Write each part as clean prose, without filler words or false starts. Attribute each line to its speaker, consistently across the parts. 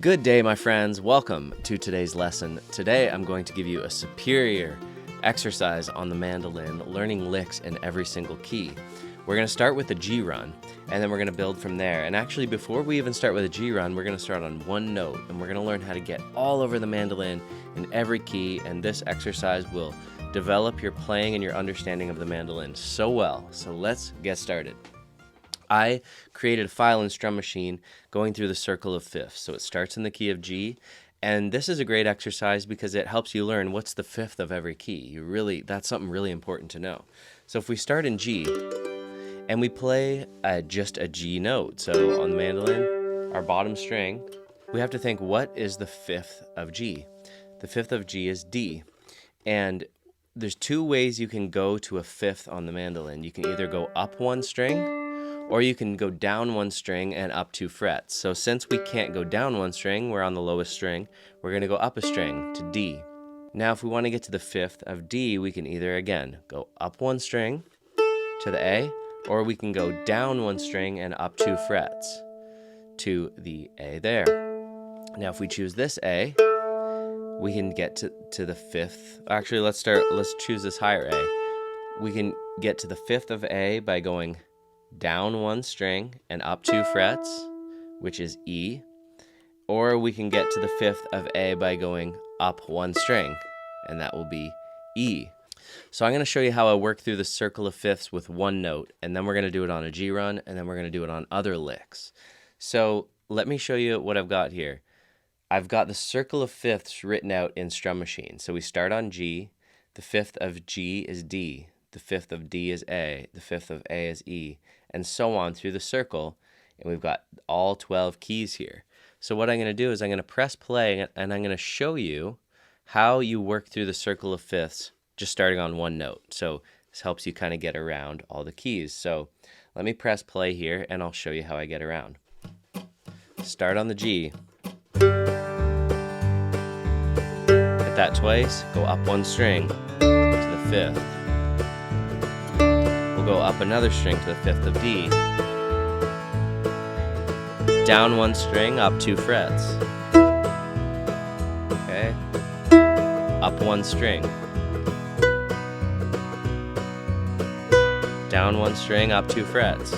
Speaker 1: Good day, my friends. Welcome to today's lesson. Today, I'm going to give you a superior exercise on the mandolin, learning licks in every single key. We're going to start with the G run, and then we're going to build from there. And actually, before we even start with a G run, we're going to start on one note, and we're going to learn how to get all over the mandolin in every key, and this exercise will develop your playing and your understanding of the mandolin so well. So let's get started. I created a file in Strum Machine going through the circle of fifths. So it starts in the key of G, and this is a great exercise because it helps you learn what's the fifth of every key. That's something really important to know. So if we start in G and we play just a G note, so on the mandolin, our bottom string, we have to think, what is the fifth of G? The fifth of G is D, and there's two ways you can go to a fifth on the mandolin. You can either go up one string, or you can go down one string and up 2 frets. So since we can't go down one string, we're on the lowest string, we're going to go up a string to D. Now if we want to get to the fifth of D, we can either, again, go up one string to the A, or we can go down one string and up 2 frets to the A there. Now if we choose this A, we can get to the fifth. Actually, let's choose this higher A. We can get to the fifth of A by going down one string and up 2 frets, which is E, or we can get to the fifth of A by going up one string, and that will be E. So I'm going to show you how I work through the circle of fifths with one note, and then we're going to do it on a G run, and then we're going to do it on other licks. So let me show you what I've got here. I've got the circle of fifths written out in Strum Machine. So we start on G, the fifth of G is D, the fifth of D is A, the fifth of A is E, and so on through the circle, and we've got all 12 keys here. So what I'm going to do is I'm going to press play, and I'm going to show you how you work through the circle of fifths just starting on one note. So this helps you kind of get around all the keys. So let me press play here, and I'll show you how I get around. Start on the G. Hit that twice, go up one string to the fifth. Go up another string to the fifth of D, down one string, up 2 frets, okay, up one string, down one string, up 2 frets,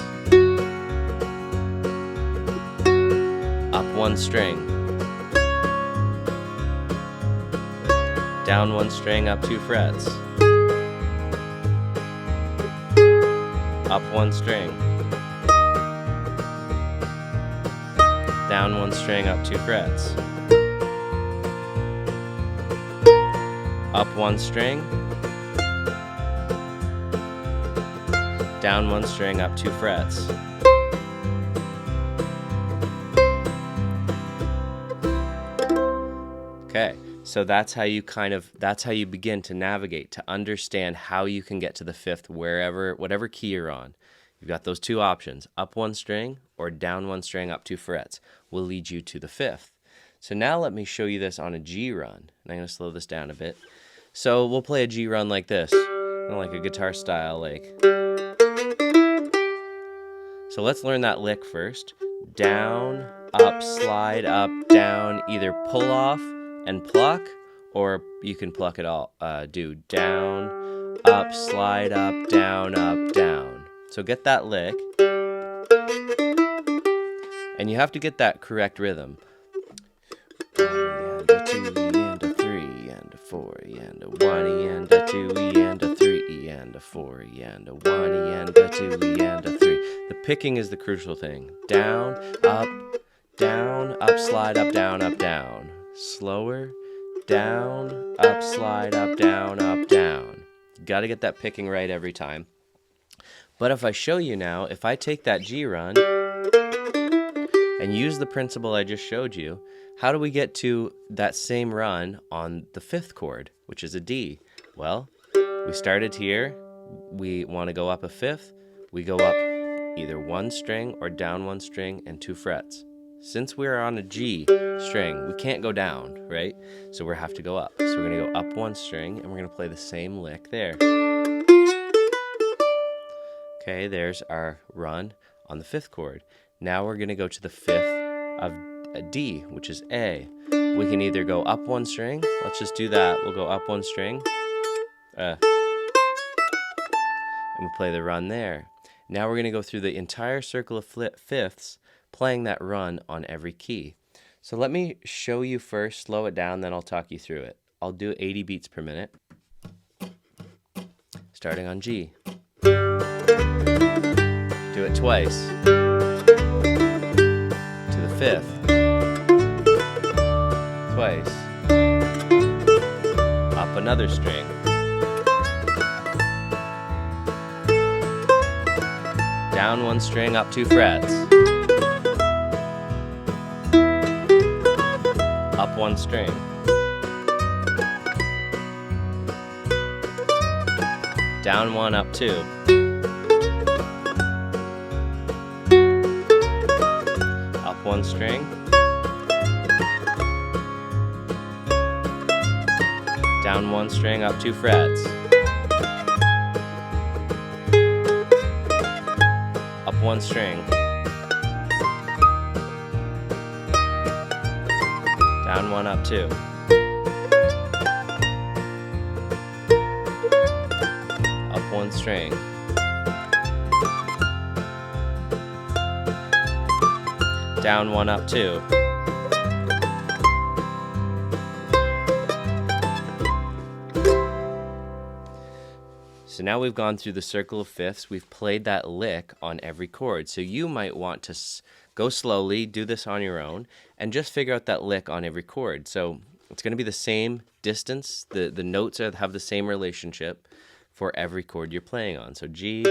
Speaker 1: up one string, down one string, up 2 frets, up one string, down one string, up 2 frets, up one string, down one string, up 2 frets. Okay, so that's how you begin to navigate, to understand how you can get to the fifth whatever key you're on. You've got those two options, up one string or down one string, up 2 frets, will lead you to the fifth. So now let me show you this on a G run. And I'm going to slow this down a bit. So we'll play a G run like this, like a guitar style, like. So let's learn that lick first. Down, up, slide, up, down, either pull off and pluck, or you can pluck it all. Do down, up, slide, up, down, up, down. So get that lick, and you have to get that correct rhythm. 1 and a 2 and a 3 and a 4 and a 1 and a 2 and a 3 and a 4 and a 1 and a 2 and a 3. The picking is the crucial thing. Down, up, slide, up, down. Slower, down, up, slide, up, down. You got to get that picking right every time. But if I show you now, if I take that G run and use the principle I just showed you, how do we get to that same run on the fifth chord, which is a D? Well, we started here, we want to go up a fifth, we go up either one string or down one string and 2 frets. Since we're on a G string, we can't go down, right? So we have to go up. So we're going to go up one string, and we're going to play the same lick there. Okay, there's our run on the fifth chord. Now we're going to go to the fifth a D, which is A. We can either go up one string. Let's just do that. We'll go up one string. And we play the run there. Now we're going to go through the entire circle of fifths, playing that run on every key. So let me show you first, slow it down, then I'll talk you through it. I'll do 80 beats per minute. Starting on G. Do it twice. To the fifth. Twice. Up another string. Down one string, up 2 frets. Up one string. Down one, up 2. Up one string. Down one string, up 2 frets. Up one string. Down one, up 2. Up one string. Down one, up 2. So now we've gone through the circle of fifths. We've played that lick on every chord. So you might want to go slowly, do this on your own, and just figure out that lick on every chord. So it's going to be the same distance. The notes have the same relationship for every chord you're playing on. So G,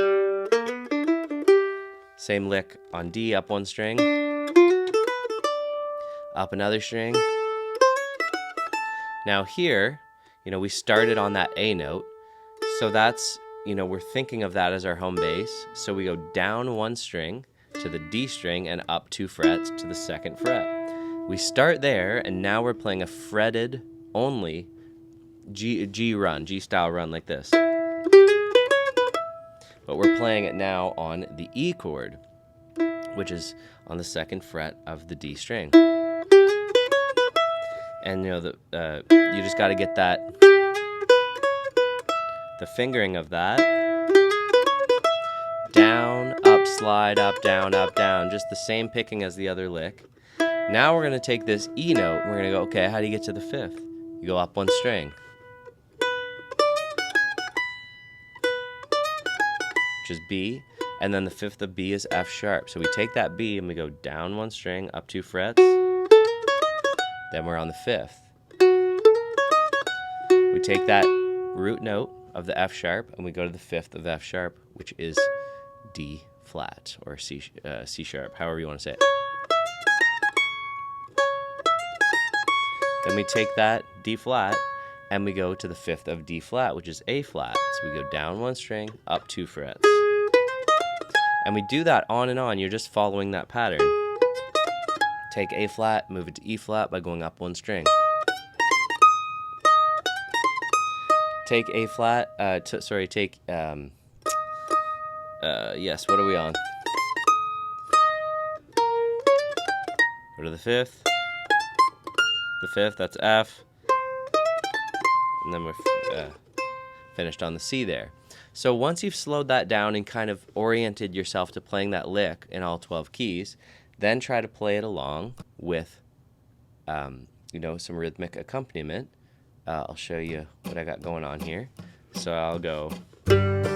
Speaker 1: same lick on D, up one string, up another string. Now here, we started on that A note. So that's, we're thinking of that as our home base. So we go down one string to the D string and up 2 frets to the 2nd fret. We start there, and now we're playing a fretted only G run, G style run like this. But we're playing it now on the E chord, which is on the 2nd fret of the D string. And you just got to get the fingering of that. Down, up, slide, up, down, just the same picking as the other lick. Now we're going to take this E note, and we're going to go, okay, how do you get to the 5th? You go up one string, which is B, and then the 5th of B is F sharp. So we take that B and we go down one string, up 2 frets, then we're on the 5th. We take that root note of the F sharp and we go to the 5th of F sharp, which is D flat, or C sharp, however you want to say it. Then we take that D flat and we go to the 5th of D flat, which is A flat. So we go down one string, up 2 frets. And we do that on and on. You're just following that pattern. Take A flat, move it to E flat by going up one string. Take A flat, yes, what are we on? Go to the 5th. The 5th, that's F. And then we're finished on the C there. So once you've slowed that down and kind of oriented yourself to playing that lick in all 12 keys, then try to play it along with, some rhythmic accompaniment. I'll show you what I got going on here. So I'll go. And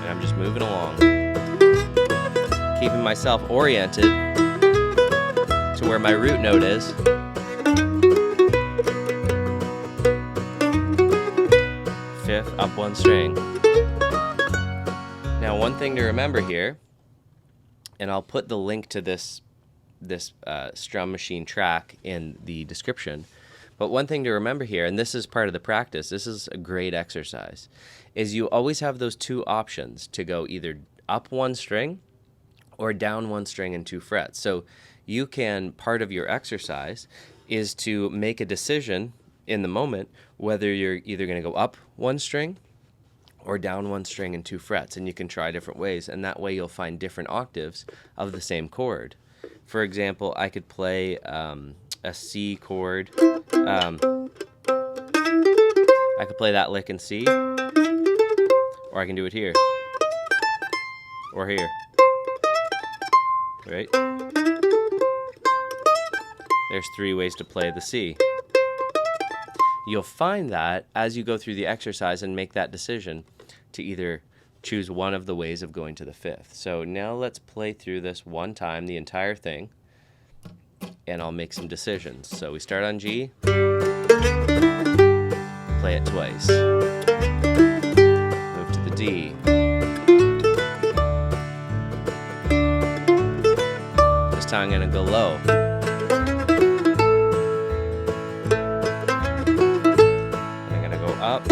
Speaker 1: I'm just moving along, keeping myself oriented to where my root note is. Up one string. Now, one thing to remember here, and I'll put the link to this Strum machine track in the description, but one thing to remember here, and this is part of the practice, this is a great exercise, is you always have those two options to go either up one string or down one string and 2 frets. So, you can, part of your exercise is to make a decision in the moment whether you're either going to go up one string or down one string and 2 frets, and you can try different ways, and that way you'll find different octaves of the same chord. For example, I could play a C chord. I could play that lick in C, or I can do it here, or here, right? There's 3 ways to play the C. You'll find that as you go through the exercise and make that decision to either choose one of the ways of going to the 5th. So now let's play through this one time, the entire thing, and I'll make some decisions. So we start on G, play it twice, move to the D, this time I'm going to go low, I'm going to go up,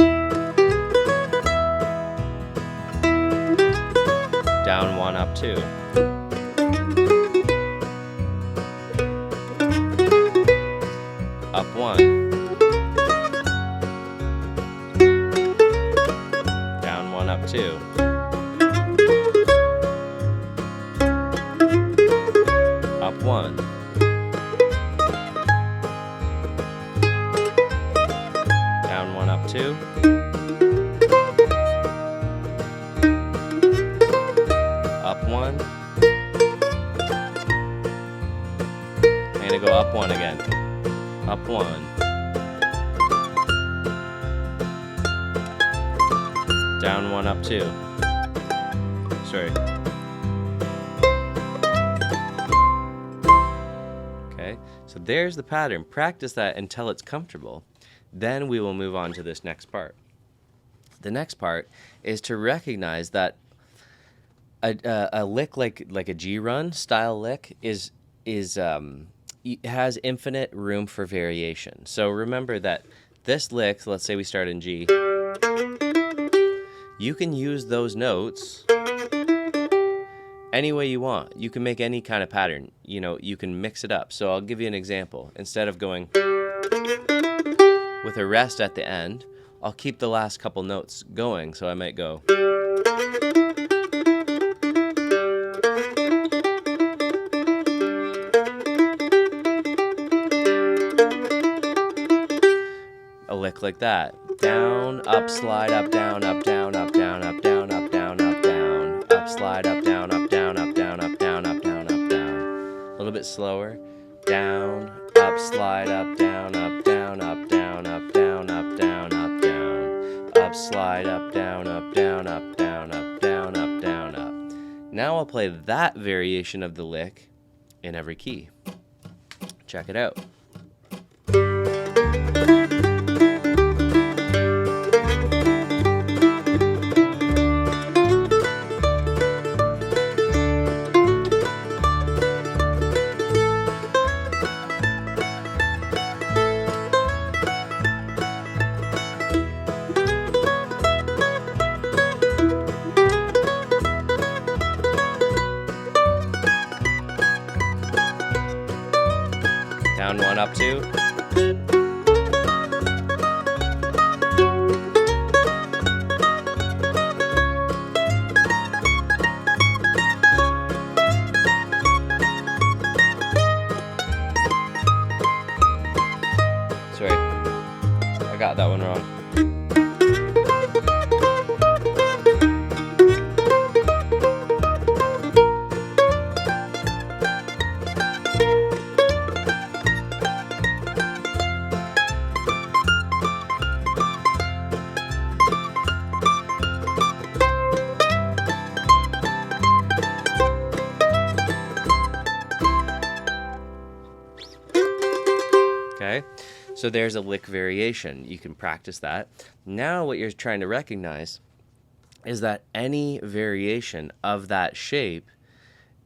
Speaker 1: down 1, up 2. Up 1. Down 1, up 2. Up 1. Down 1, up 2. Up 1. I'm going to go up 1 again. Up 1. Down 1, up 2. Sorry. Okay, so there's the pattern. Practice that until it's comfortable. Then we will move on to this next part. The next part is to recognize that a lick like a G run style lick has infinite room for variation. So remember that this lick, let's say we start in G, you can use those notes any way you want. You can make any kind of pattern. You know, you can mix it up. So I'll give you an example. Instead of going with a rest at the end, I'll keep the last couple notes going. So I might go a lick like that. Down, up, slide, up, down, up, down, up, down, up, down, up, down, up, down. Up, slide, up, down, up, down, up, down, up, down, up, down, up, down. A little bit slower. Down, up, slide, up, down, up, down, up, down, up, down, up, down, up, down. Up, slide, up, down, up, down, up, down, up, down, up, down, up. Now I'll play that variation of the lick in every key. Check it out. Down 1, up 2. Sorry, I got that one wrong. Okay, so there's a lick variation. You can practice that. Now what you're trying to recognize is that any variation of that shape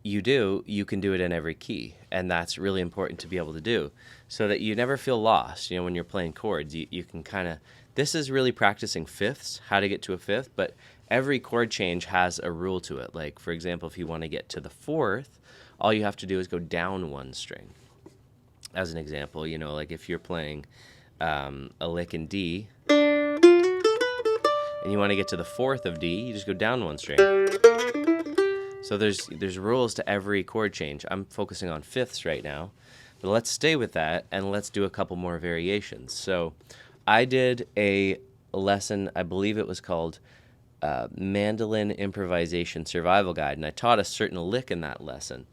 Speaker 1: you can do it in every key. And that's really important to be able to do so that you never feel lost. You know, when you're playing chords, you can kind of, this is really practicing fifths, how to get to a fifth, but every chord change has a rule to it. Like, for example, if you want to get to the fourth all you have to do is go down one string. As an example, you know, like if you're playing a lick in D, and you want to get to the fourth of D, you just go down one string. So there's rules to every chord change. I'm focusing on fifths right now, but let's stay with that and let's do a couple more variations. So I did a lesson, I believe it was called Mandolin Improvisation Survival Guide, and I taught a certain lick in that lesson.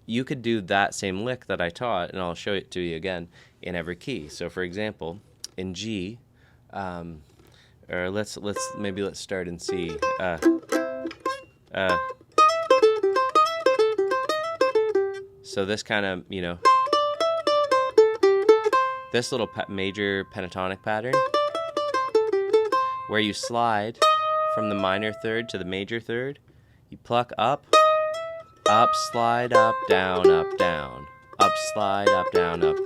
Speaker 1: You could do that same lick that I taught, and I'll show it to you again, in every key. So for example, in G, or let's start in C. So this kind of, you know, this little major pentatonic pattern, where you slide from the minor third to the major third, you pluck up, up, slide, up, down, down, up, slide, up, down, up,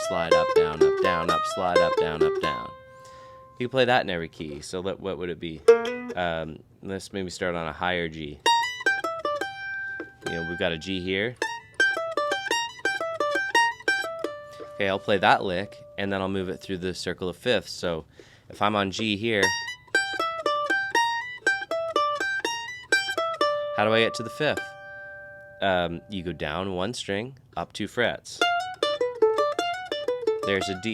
Speaker 1: slide, up, down, up, slide, up, down. You can play that in every key. So what would it be? Let's maybe start on a higher G. You know, we've got a G here. Okay, I'll play that lick, and then I'll move it through the circle of fifths. So if I'm on G here, how do I get to the fifth? You go down one string, up 2 frets. There's a D.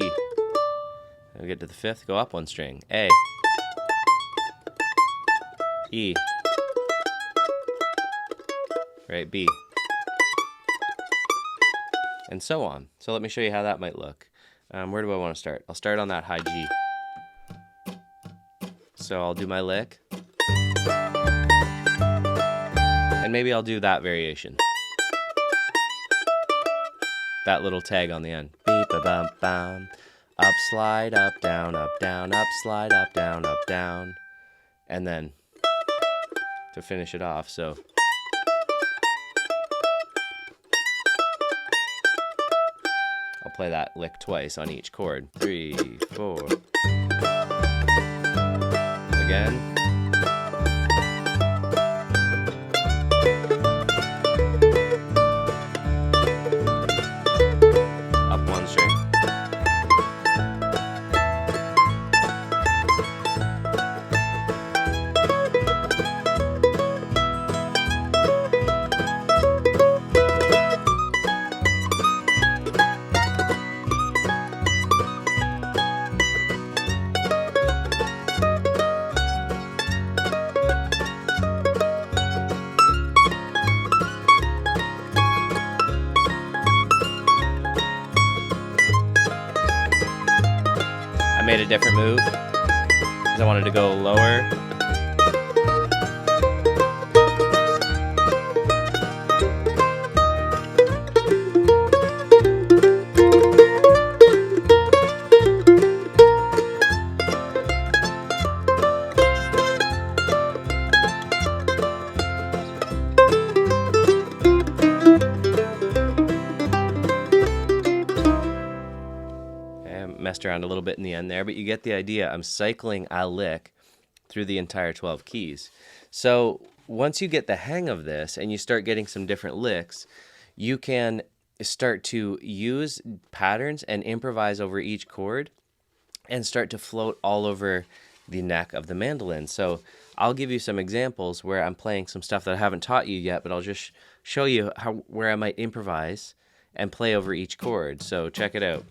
Speaker 1: And we get to the fifth, go up one string. A. E. Right, B. And so on. So let me show you how that might look. Where do I want to start? I'll start on that high G. So I'll do my lick. And maybe I'll do that variation. That little tag on the end. Beep a bum bum. Up, slide, up, down, up, slide, up, down. And then to finish it off, so. I'll play that lick twice on each chord. 3, 4. Again. Up one string. I made a different move because I wanted to go lower. Messed around a little bit in the end there, but you get the idea. I'm cycling a lick through the entire 12 keys. So once you get the hang of this and you start getting some different licks, you can start to use patterns and improvise over each chord and start to float all over the neck of the mandolin. So I'll give you some examples where I'm playing some stuff that I haven't taught you yet, but I'll just show you where I might improvise and play over each chord. So check it out.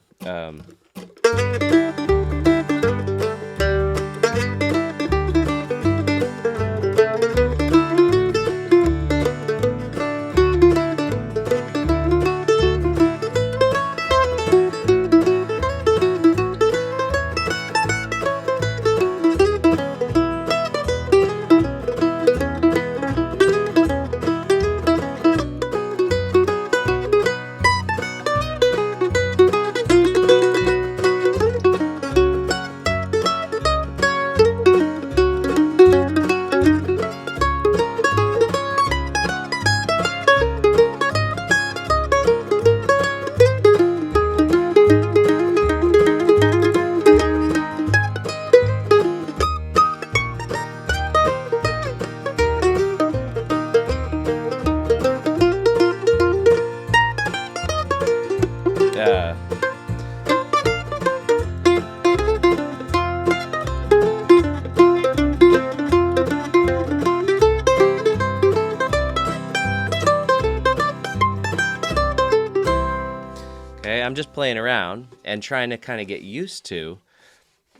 Speaker 1: I'm just playing around and trying to kind of get used to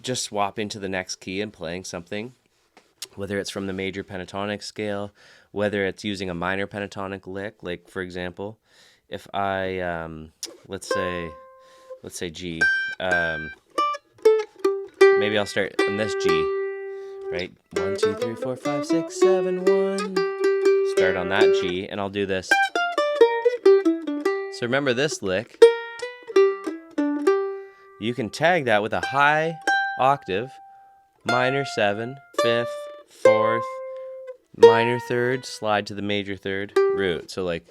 Speaker 1: just swapping to the next key and playing something, whether it's from the major pentatonic scale, whether it's using a minor pentatonic lick. Like, for example, if I, let's say G, maybe I'll start on this G, right? 1, 2, 3, 4, 5, 6, 7, 1. Start on that G, and I'll do this. So remember this lick, you can tag that with a high octave, minor 7, 5th, 4th, minor 3rd, slide to the major 3rd, root. So like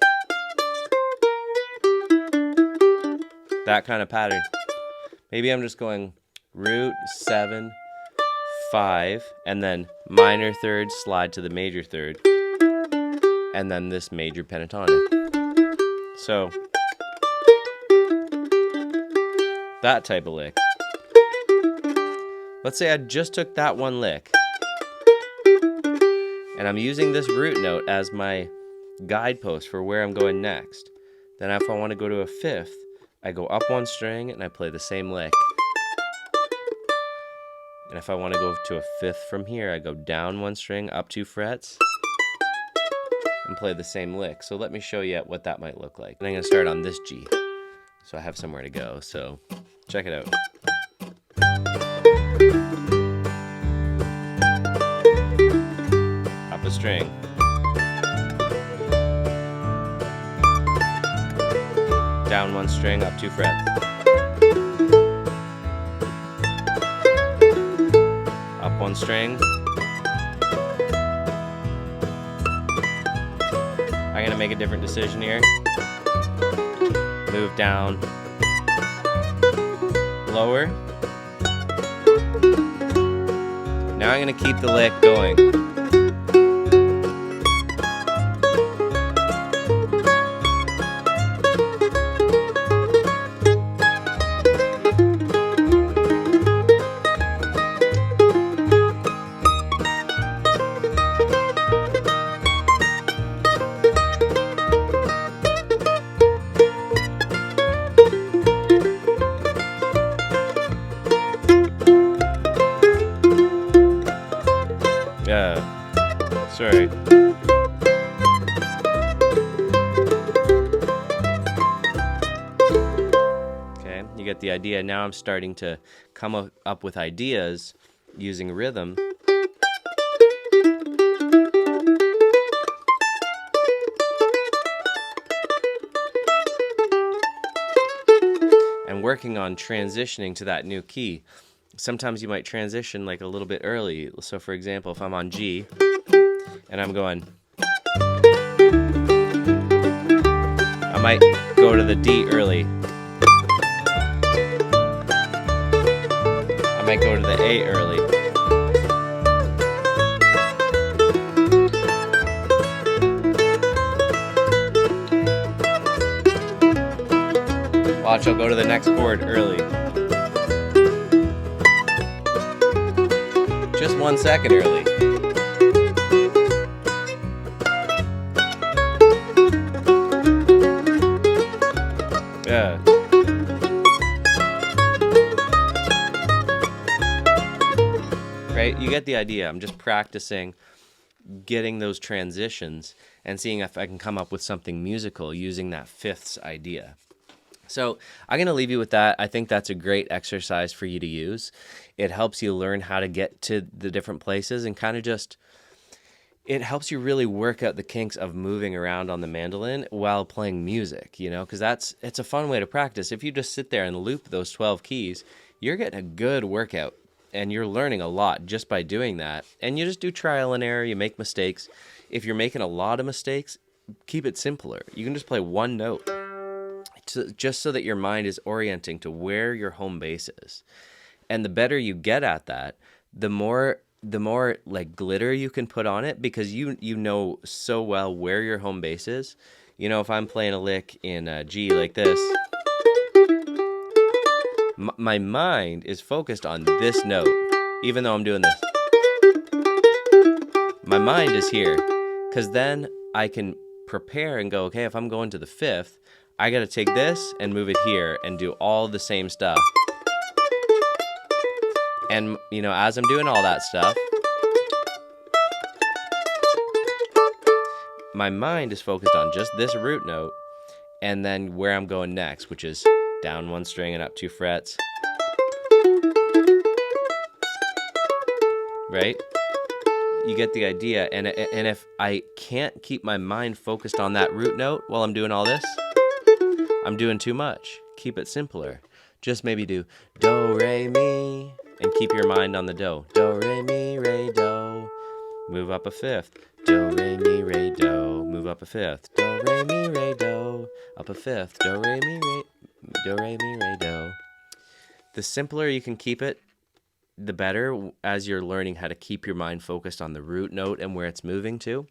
Speaker 1: that kind of pattern. Maybe I'm just going root, 7, 5, and then minor 3rd, slide to the major 3rd, and then this major pentatonic. So that type of lick. Let's say I just took that one lick, and I'm using this root note as my guidepost for where I'm going next. Then if I want to go to a 5th, I go up 1 string and I play the same lick. And if I want to go to a 5th from here, I go down 1 string, up 2 frets, and play the same lick. So let me show you what that might look like. And I'm going to start on this G, so I have somewhere to go. So check it out. Up a string. Down 1 string, up 2 frets. Up 1 string. I'm gonna make a different decision here. Move down. Lower. Now I'm gonna keep the lick going. Sorry. Okay, you get the idea. Now I'm starting to come up with ideas using rhythm. And working on transitioning to that new key. Sometimes you might transition like a little bit early. So for example, if I'm on G and I'm going, I might go to the D early. I might go to the A early. Watch, I'll go to the next chord early. Just 1 second early. Yeah. Right? You get the idea. I'm just practicing getting those transitions and seeing if I can come up with something musical using that fifths idea. So I'm going to leave you with that. I think that's a great exercise for you to use. It helps you learn how to get to the different places and kind of just, it helps you really work out the kinks of moving around on the mandolin while playing music, you know, because it's a fun way to practice. If you just sit there and loop those 12 keys, you're getting a good workout and you're learning a lot just by doing that. And you just do trial and error, you make mistakes. If you're making a lot of mistakes, keep it simpler. You can just play one note. Just so that your mind is orienting to where your home base is. And the better you get at that, the more like glitter you can put on it, because you know so well where your home base is. You know, if I'm playing a lick in G like this, my mind is focused on this note, even though I'm doing this. My mind is here, because then I can prepare and go, okay, if I'm going to the fifth, I got to take this and move it here and do all the same stuff. And, you know, as I'm doing all that stuff, my mind is focused on just this root note and then where I'm going next, which is down 1 string and up 2 frets. Right? You get the idea. And if I can't keep my mind focused on that root note while I'm doing all this, I'm doing too much. Keep it simpler. Just maybe do do, re, mi, and keep your mind on the do. Do, re, mi, re, do. Move up a 5th. Do, re, mi, re, do. Move up a 5th. Do, re, mi, re, do. Up a 5th. Do, re, mi, re, do, re, mi, re, do. The simpler you can keep it, the better, as you're learning how to keep your mind focused on the root note and where it's moving to.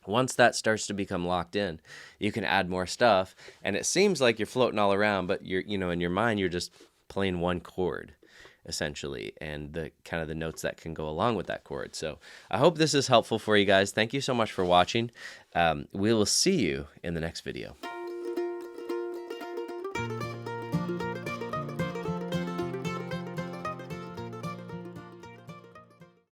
Speaker 1: Once that starts to become locked in, you can add more stuff, and it seems like you're floating all around, but you're, you know, in your mind, you're just playing one chord, essentially, and the kind of the notes that can go along with that chord. So I hope this is helpful for you guys. Thank you so much for watching. We will see you in the next video.